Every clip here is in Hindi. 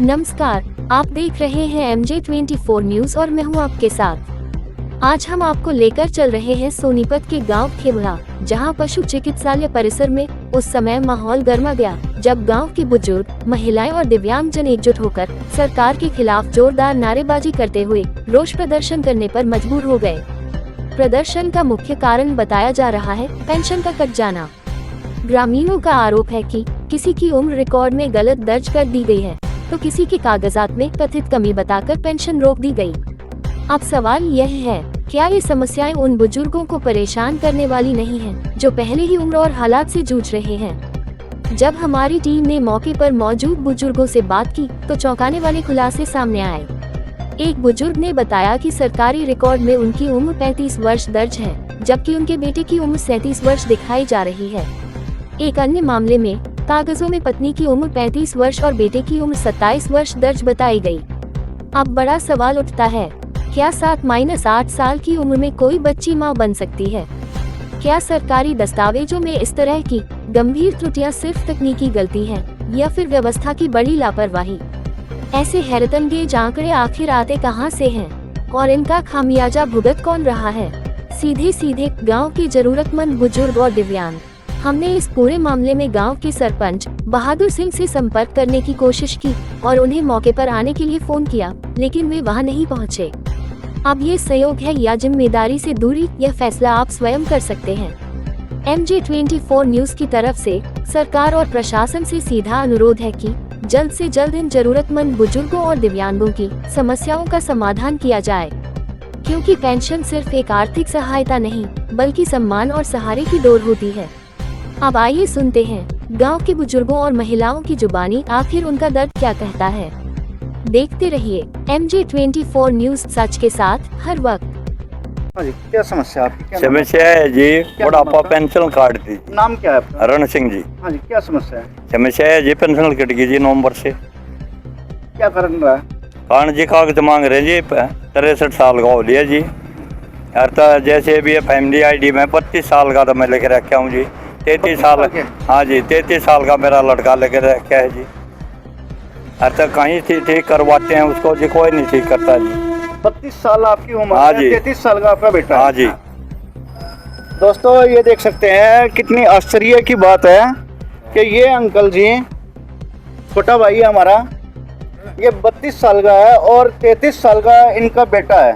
नमस्कार, आप देख रहे हैं MJ24 न्यूज और मैं हूं आपके साथ। आज हम आपको लेकर चल रहे हैं सोनीपत के गांव खेवड़ा, जहां पशु चिकित्सालय परिसर में उस समय माहौल गर्मा गया जब गांव के बुजुर्ग, महिलाएं और दिव्यांगजन एकजुट होकर सरकार के खिलाफ जोरदार नारेबाजी करते हुए रोष प्रदर्शन करने पर मजबूर हो गए। प्रदर्शन का मुख्य कारण बताया जा रहा है पेंशन का कट जाना। ग्रामीणों का आरोप है कि किसी की उम्र रिकॉर्ड में गलत दर्ज कर दी गई है तो किसी के कागजात में कथित कमी बताकर पेंशन रोक दी गई। अब सवाल यह है, क्या ये समस्याएं उन बुजुर्गों को परेशान करने वाली नहीं हैं, जो पहले ही उम्र और हालात से जूझ रहे हैं? जब हमारी टीम ने मौके पर मौजूद बुजुर्गों से बात की तो चौंकाने वाले खुलासे सामने आए। एक बुजुर्ग ने बताया कि सरकारी रिकॉर्ड में उनकी उम्र 35 वर्ष दर्ज है, जबकि उनके बेटे की उम्र 37 वर्ष दिखाई जा रही है। एक अन्य मामले में कागजों में पत्नी की उम्र 35 वर्ष और बेटे की उम्र 27 वर्ष दर्ज बताई गई। अब बड़ा सवाल उठता है, क्या 7-8 साल की उम्र में कोई बच्ची मां बन सकती है? क्या सरकारी दस्तावेजों में इस तरह की गंभीर त्रुटियां सिर्फ तकनीकी गलती है या फिर व्यवस्था की बड़ी लापरवाही? ऐसे हैरतअंगेज आंकड़े आखिर आते कहां से हैं और इनका खामियाजा भुगत कौन रहा है? सीधे गाँव के जरूरतमंद बुजुर्ग और दिव्यांग। हमने इस पूरे मामले में गांव के सरपंच बहादुर सिंह से संपर्क करने की कोशिश की और उन्हें मौके पर आने के लिए फोन किया, लेकिन वे वहां नहीं पहुंचे। अब ये संयोग है या जिम्मेदारी से दूरी, यह फैसला आप स्वयं कर सकते हैं। MJ24 न्यूज की तरफ से सरकार और प्रशासन से सीधा अनुरोध है कि जल्द से जल्द इन जरूरतमंद बुजुर्गों और दिव्यांगों की समस्याओं का समाधान किया जाए, क्योंकि पेंशन सिर्फ एक आर्थिक सहायता नहीं बल्कि सम्मान और सहारे की डोर होती है। अब आइए सुनते हैं गांव के बुजुर्गों और महिलाओं की जुबानी, आखिर उनका दर्द क्या कहता है। देखते रहिए MJ24 न्यूज, सच के साथ हर वक्त। हाँ जी, क्या समस्या आपकी? क्या समस्या है जी, बुढ़ापा पेंशन कार्ड थी। नाम क्या है आपका? रण सिंह जी। हाँ जी, क्या समस्या है? समस्या है जी, पेंशन कट गई जी नवंबर से। क्या कारण रहा है? कारण जी कागज मांग रहे जी, 63 साल का हो लिया जी। अर्थ जैसे भी फैमिली ID में 25 साल का तो मैं लेके रखा हूँ जी। 33 साल, हाँ जी 33 साल का मेरा लड़का लेके रखा है जी। अर्थ कहीं ठीक करवाते हैं उसको जी, कोई नहीं ठीक करता जी। 32 साल आपकी उम्र हाँ है, जी। 33 साल का आपका बेटा है। हाँ जी। दोस्तों ये देख सकते हैं कितनी आश्चर्य की बात है कि ये अंकल जी, छोटा भाई है हमारा, ये 32 साल का है और 33 साल का इनका बेटा है।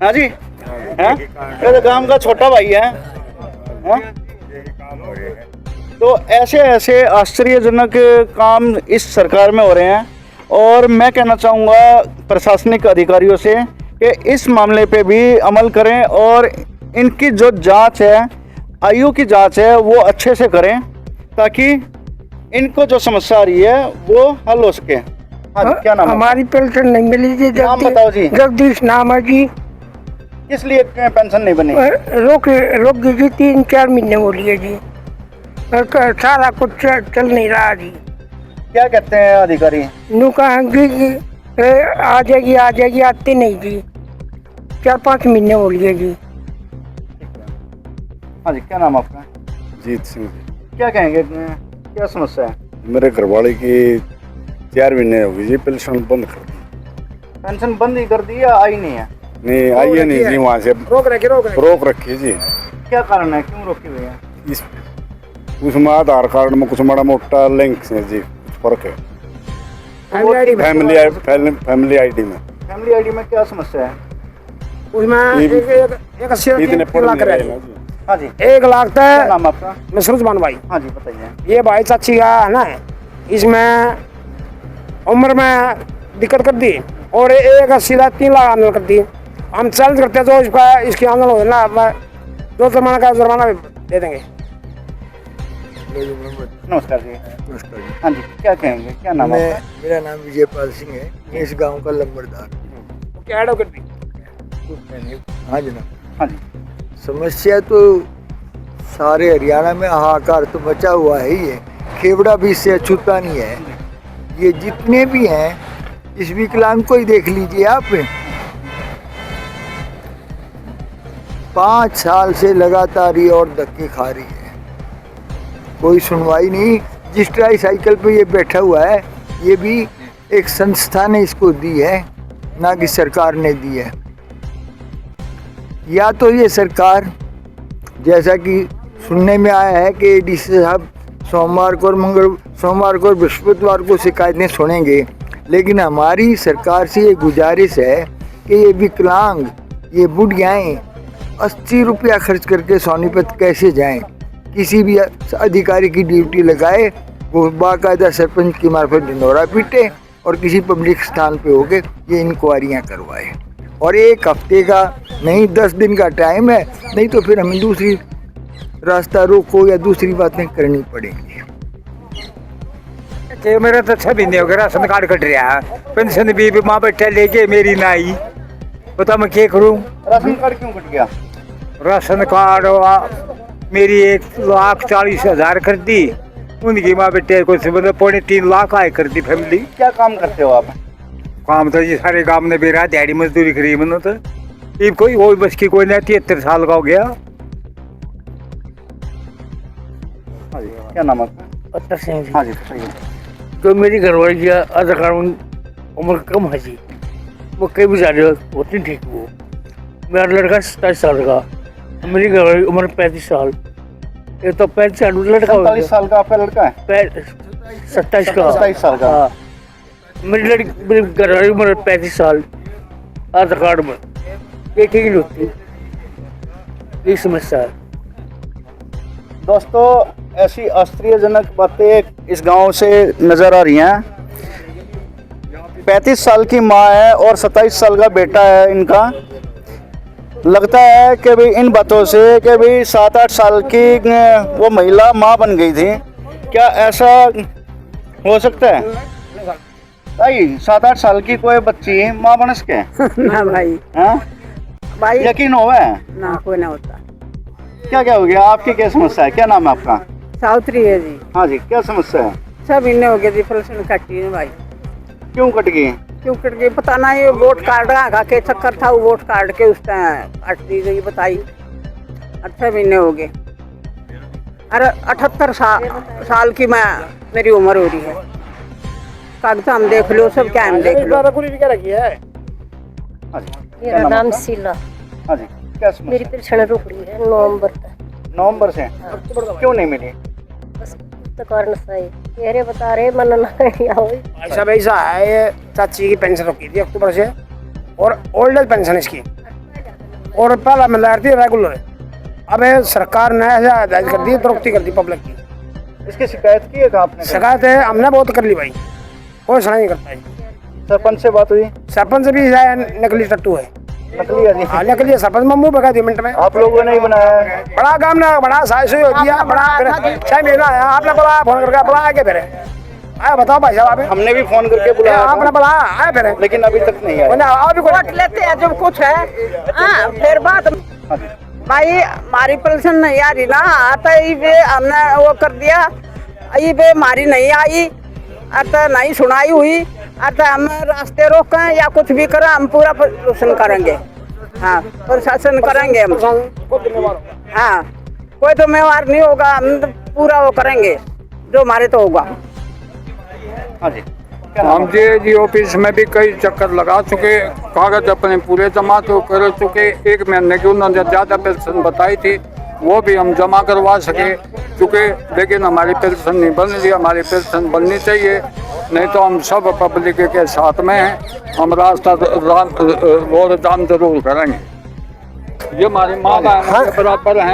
हाँ जी, हैं? ये तो गांव का छोटा भाई है। तो ऐसे आश्चर्यजनक काम इस सरकार में हो रहे हैं और मैं कहना चाहूँगा प्रशासनिक अधिकारियों से कि इस मामले पे भी अमल करें और इनकी जो जांच है, आयु की जांच है, वो अच्छे से करें ताकि इनको जो समस्या आ रही है वो हल हो सके। हाँ जी, क्या नाम है? हमारी पेंशन नहीं मिली जी। नाम बताओ जी। जगदीश नाम है जी। किस लिए पेंशन नहीं बनी? रोक दी जी, 3-4 महीने हो लिए जी। सारा कुछ चल नहीं रहा जी। क्या कहते हैं अधिकारी? नू कहेंगे कि आ जाएगी, आते नहीं जी। 4-5 महीने हो लिए जी। हाँ जी, क्या नाम आपका? जीत सिंह। क्या कहेंगे, क्या समस्या है? मेरे घरवाले की 4 महीने हो गई जी, पेंशन बंद कर दी। पेंशन बंद ही कर दी या आई नहीं है? नहीं आई है नहीं जी, वहाँ से रोक रखी जी। क्या कारण है, क्यों रोकी हुई है? इस उसमें आधार कार्ड में कुछ माड़ा मोटा लिंक है जी, कुछ फर्क है। फैमिली ID में। फैमिली ID में क्या समस्या है? उसमें इतने पढ़ नहीं रहे ना जी। हाँ जी, 1 लाख क्या तक। नाम आपका? मैं सुरजमान भाई। हाँ जी, बताइए। ये भाई चाची का है ना, इसमें उम्र में दिक्कत कर दी और एक सीधा 3 लाख आंदोलन कर दी। हम चैलेंज करते हैं तो इसका इसकी आंदोलन हो ना, 2 जुर्माना का जुर्माना दे देंगे। नमस्कार जी। नमस्कार जी। हाँ जी, क्या कहेंगे, क्या नाम है आपका? मेरा नाम विजयपाल सिंह है, मैं इस गांव का लंबरदार। क्या ऐड कर दी? हाँ जनाब। हाँ जी, समस्या तो सारे हरियाणा में हाहाकार तो मचा हुआ है ही है, खेवड़ा भी इससे अछूता नहीं है। ये जितने भी हैं, इस विकलांग को ही देख लीजिए आप। 5 साल से लगातार ये और धक्के खा रही है, कोई सुनवाई नहीं। जिस ट्राई साइकिल पे ये बैठा हुआ है, ये भी एक संस्था ने इसको दी है, ना कि सरकार ने दी है। या तो ये सरकार, जैसा कि सुनने में आया है कि डीसी साहब सोमवार को और बृहस्पतिवार को शिकायतें सुनेंगे, लेकिन हमारी सरकार से ये गुजारिश है कि ये विकलांग, ये बुढ़ियाएँ 80 रुपया खर्च करके सोनीपत कैसे जाएं। किसी भी अधिकारी की ड्यूटी लगाए, वो बाकायदा सरपंच की मार्फत ढिंढोरा पीटे और किसी पब्लिक स्थान पे होके ये इंक्वायरियाँ करवाए। और एक हफ्ते का नहीं, 10 दिन का टाइम है, नहीं तो फिर हमें दूसरी रास्ता रोको या दूसरी बातें करनी पड़ेंगी। कि मेरा तो 6 महीने हो गए राशन कार्ड कट रहा है, पेंशन भी माँ बैठा लेके मेरी ना आई, बता मैं क्या करूँ। राशन कार्ड क्यों कट गया? राशन कार्ड मेरी 1,40,000 कर दी, उनकी माँ बेटे को मतलब 3.5 लाख आय कर दी फैमिली। क्या काम करते हो आप? काम तो ये सारे गांव ने बेरा दिहाड़ी मजदूरी करी मनो तो ये कोई वो बस की कोई नहीं, 73 साल का हो गया। हाँ जी, क्या नाम है आपका? अतर सिंह जी। हाँ जी बताइए। तो मेरी घरवाली की आधार कार्ड उम्र कम है जी, वो कई भी जा रहे हो उतनी ठीक वो। मेरा लड़का 27 साल का, मेरी घरवाली उम्र 35 साल। ये तो 35 साल लड़का हो 40 साल का आपका लड़का है? 27 का। 27 साल का। हाँ, मेरी घरवाली उम्र 35 साल, आधार कार्ड में ये ठीक नहीं होती, ये समस्या है। दोस्तों, ऐसी आश्चर्यजनक बातें इस गांव से नज़र आ रही हैं। 35 साल की माँ है और 27 साल का बेटा है इनका। लगता है कि भाई इन बातों से कि भाई 7-8 साल की वो महिला माँ बन गई थी। क्या ऐसा हो सकता है भाई? 7-8 साल की कोई बच्ची माँ बन सके? ना भाई, हाँ भाई यकीन होगा? ना, कोई ना होता। क्या क्या हो गया? आपकी क्या समस्या है? क्या नाम है आपका? सावित्री है जी। हाँ जी, क्या समस्या है? 6 महीने हो गए जी, पेंशन कटी है भाई। क्यों कट गई? क्यों कट गई पता नहीं, ये वोट कार्ड का के चक्कर था, वो वोट कार्ड के उस टाइम कट दी गई बताई। 6 महीने हो गए। अरे 78 साल की मैं मेरी उम्र हो रही है। कागज हम देख लो, सब क्या हम देख लो। हाँ जी, मेरा नाम शीला। हाँ जी, क्या समस्या? मेरी पेंशन रुक रही है नवंबर तक। नवंबर से क्यों नहीं मिली? बस तो कारण सही कह रहे, बता रहे मन नहीं आओ। ऐसा वैसा है, ये चाची की पेंशन रुकी थी अक्टूबर से, और ओल्ड एज पेंशन इसकी, और पहला मिल रही थी रेगुलर। अब ये सरकार ने ऐसा जायज कर दी, दुरुस्ती कर दी पब्लिक की। इसकी शिकायत की है? आपने शिकायत है हमने बहुत कर ली भाई, कोई सुनाई नहीं करता है। सरपंच से बात हुई? सरपंच भी नकली टट्टू है। नकली है जी? हाँ नकली है, सरपंच मम्मू बगा 2 मिनट में। आप लोगों ने ही बनाया है? बड़ा काम ना, बड़ा साइज हो गया, बड़ा 6 महीना आया। आपने बोला फोन करके, बोला आगे फिर आया, बताओ भाई साहब। हमने भी फोन करके बुलाया आपने बोला आया फिर, लेकिन अभी तक नहीं आया। अभी वोट लेते हैं जब कुछ है, हाँ फिर बात भाई हमारी पेंशन नहीं आ रही ना, आता ही वे हमने वो कर दिया, ये वे हमारी नहीं आई, आता नहीं सुनाई हुई, आता हम रास्ते रोकें या कुछ भी करें, हम पूरा प्रशासन करेंगे। हाँ प्रशासन करेंगे हम। हाँ कोई तो व्यवहार नहीं होगा, हम तो पूरा वो करेंगे जो हमारे तो होगा। हाँ जी, हम जी ऑफिस में भी कई चक्कर लगा चुके, कागज अपने पूरे जमा तो कर चुके। 1 महीने की उन्होंने ज़्यादा पेंशन बताई थी, वो भी हम जमा करवा सके चुके, लेकिन हमारी पेंशन नहीं बन रही। हमारी पेंशन बननी चाहिए, नहीं तो हम सब पब्लिक के साथ में हैं। हम रास्ता और दाम जरूर करेंगे। ये हमारी माँ बहन के बराबर हैं।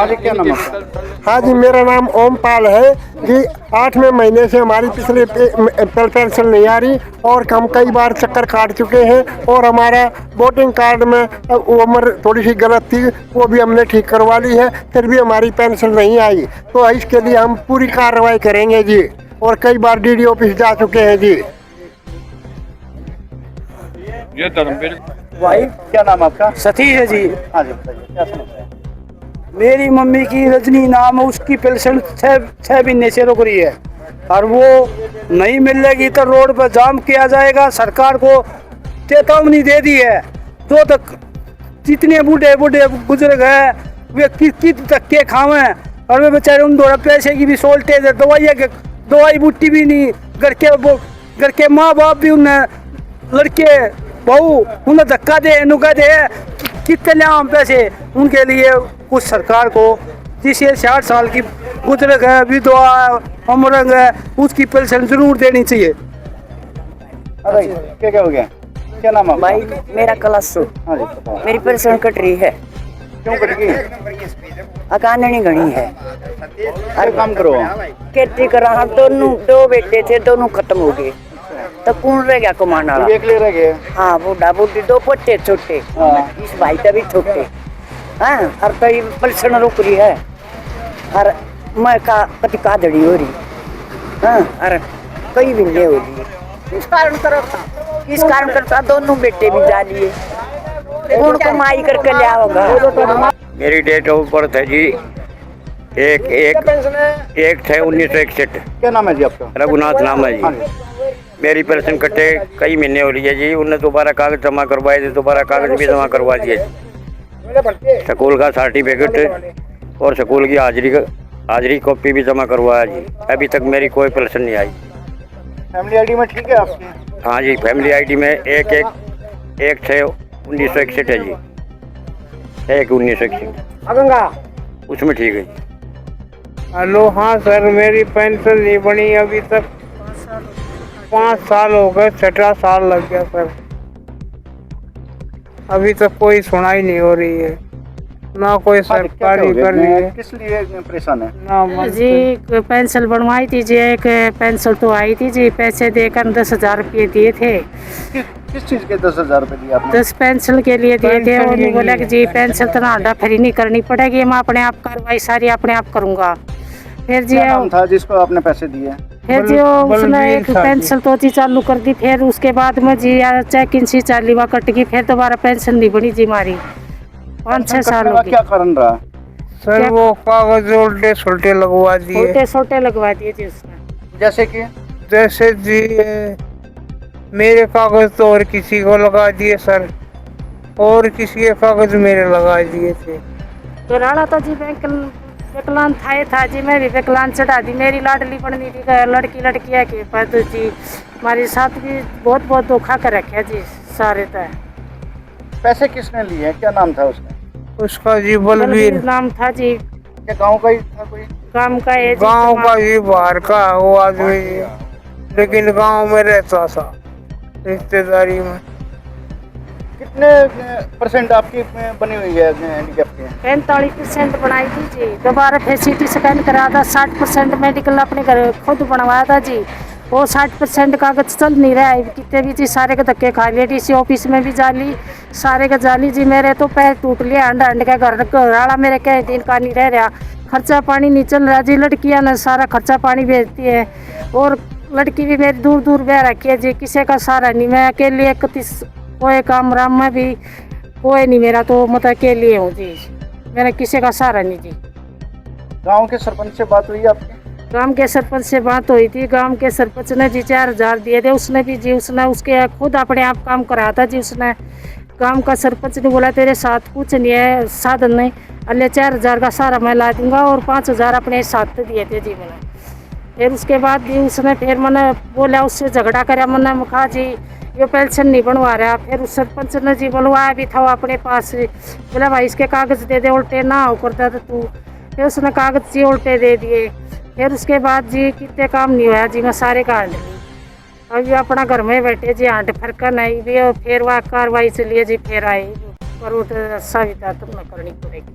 हाँ जी, मेरा नाम ओमपाल है जी। 8वें महीने से हमारी पिछले पेंशन नहीं आ रही, और हम कई बार चक्कर काट चुके हैं, और हमारा वोटिंग कार्ड में उम्र थोड़ी सी गलत थी, वो भी हमने ठीक करवा ली है, फिर भी हमारी पेंशन नहीं आई। तो इसके लिए हम पूरी कार्रवाई करेंगे जी, और कई बार डीडी ऑफिस जा चुके हैं जी। ये धर्मवीर भाई क्या नाम आपका? सतीश है जी। हाँ जी बताइए, क्या समस्या है? मेरी मम्मी की रजनी नाम है, उसकी पेंशन 6 महीने से रुक रही है, और वो नहीं मिलेगी तो रोड पर जाम किया जाएगा। सरकार को चेतावनी दे दी है। तो तक जितने बूढ़े बुजुर्ग हैं वे किस धक्के खावे, और वे बेचारे उन थोड़ा पैसे की भी शॉर्टेज है, दवाई बूटी भी नहीं, घर के घर के माँ बाप भी उन्हें लड़के बहू उन्हें धक्का दे नुका दे कितने ले हम पैसे उनके लिए कुछ सरकार को जिसे 60 साल की बुजुर्ग है विधवा अमरंग है उसकी पेंशन जरूर देनी चाहिए। अरे क्या हो गया, क्या नाम है आपका? भाई मेरा कलसू हाँ जी बताओ। मेरी पेंशन कट रही है, क्यों कट गई? अकाननी घनी है। अरे काम करो। खेती कर रहा दोनों, 2 बेटे थे दोनों खत्म हो गए, तो कौन रह गया कमाने वाला? एक ले रह गए। हाँ बूढ़ा बूढ़ी 2 पोते छोटे, इस भाई का भी छोटे। हाँ और कई पेंशन रुक रही है और मैं का कति कादड़ी हो रही। हाँ और कई भी नहीं हो रही। किस कारण करता दोनों बेटे भी जा लिए, कौन कमाई करके लिया होगा? मेरी डेट ऑफ बर्थ है जी 1/1961। क्या नाम है जी आपका? रघुनाथ नाम है हाँ जी। जी। मेरी पेंशन कटे कई महीने हो रही है जी। उन्हें दोबारा कागज जमा करवाए थे, दोबारा कागज भी जमा करवा दिए जी। स्कूल का सर्टिफिकेट और स्कूल की हाजिरी कॉपी भी जमा करवाया जी। अभी तक मेरी कोई पेंशन नहीं आई। फैमिली आईडी में ठीक है आपकी? हाँ जी, फैमिली आईडी में 1/1961 है जी। 1/1961 उसमें ठीक है जी। हेलो, हाँ सर, मेरी पेंशन नहीं बनी अभी तक 5 साल हो गए, 6 साल लग गया सर। अभी तक कोई सुनाई नहीं हो रही है, ना कोई सरकारी कर रही है। किस लिए परेशान है? ना जी पेंशन बनवाई थी जी, एक पेंशन तो आई थी जी, पैसे देकर 10,000 रुपये दिए थे। किस चीज के 10,000 रुपए दिए आपने? 10 पेंशन के लिए दिए थे। उन्होंने बोला कि जी पेंशन तो आडा फ्री नहीं करनी पड़ेगी, मैं अपने आप कार्रवाई सारी अपने आप करूँगा। फिर जी क्या नाम था जिसको आपने पैसे दिए? फिर जी उसने एक पेंशन तो जी चालू कर दी। फिर उसके बाद में जी चेक इन सी चाली हुआ कट गई, फिर दोबारा पेंशन नहीं बनी जी हमारी। 5-6 साल हो गए। क्या कारण रहा सर? वो कागज उल्टे सुल्टे लगवा दिए। उल्टे लगवा दिए जी उसने। जैसे जी मेरे कागज तो और किसी को लगा दिए सर, और किसी के कागज मेरे लगा दिए थे। तो राड़ा तो जी विकलांग था जी, मैं भी विकलांग चढ़ा दी। मेरी लाडली बननी थी लड़की है के पर तो जी हमारे साथ भी बहुत धोखा कर रखे जी सारे। तो पैसे किसने लिए? क्या नाम था उसका? उसका जी बलवीर नाम था जी। क्या गांव का ही था कोई? गांव का है जी, गांव का जी, बाहर का वो आदमी, लेकिन गांव में रहता था रिश्तेदारी में। कितने % आपकी बनी हुई है हैंडीकैप की? 45% बनाई थी जी। दोबारा फिर CT स्कैन करा था। 60% मेडिकल अपने घर खुद बनवाया था जी। वो 60% कागज चल नहीं रहा है कितने भी जी, सारे के धक्के खा लिए। DC ऑफिस में भी जाली, सारे के जाली जी। मेरे तो पैर टूट लिए, हंड का घराड़ा मेरे कई दिन का नहीं रह रहा। खर्चा पानी नहीं चल रहा जी। लड़कियां ने सारा खर्चा पानी भेजती है, और लड़की भी मेरी दूर बह रखी है जी। किसी का सहारा नहीं, मैं अकेले 31 कोई काम राम में भी कोई नहीं मेरा, तो मतलब अकेले हूँ जी। मेरा किसी का सहारा नहीं जी। गांव के सरपंच से बात हुई आपकी? गांव के सरपंच से बात हुई थी। गांव के सरपंच ने जी 4,000 दिए थे। उसने भी जी उसके खुद अपने आप काम कराया था जी। उसने गांव का सरपंच ने बोला तेरे साथ कुछ नहीं है, साधन नहीं, अल्ले 4,000 का सारा मैं ला दूंगा, और 5,000 अपने साथ दिए थे जी मैंने। फिर उसके बाद जी उसने फिर मैंने बोला, उससे झगड़ा करा। मैंने कहा जी ये पेंशन नहीं बनवा रहा। फिर उस सरपंच ने जी बुलवाया भी था अपने पास। बोला भाई इसके कागज दे दे, उल्टे ना हो करता तो तू। फिर उसने कागज जी उल्टे दे दिए। फिर उसके बाद जी कितने काम नहीं हुआ जी, मैं सारे का हंड ली। अभी अपना घर में बैठे जी, हंड फरकन आई भी, और फिर वह कार्रवाई चलिए जी। फिर आई पर वो सविता तुम न करनी पड़ेगी।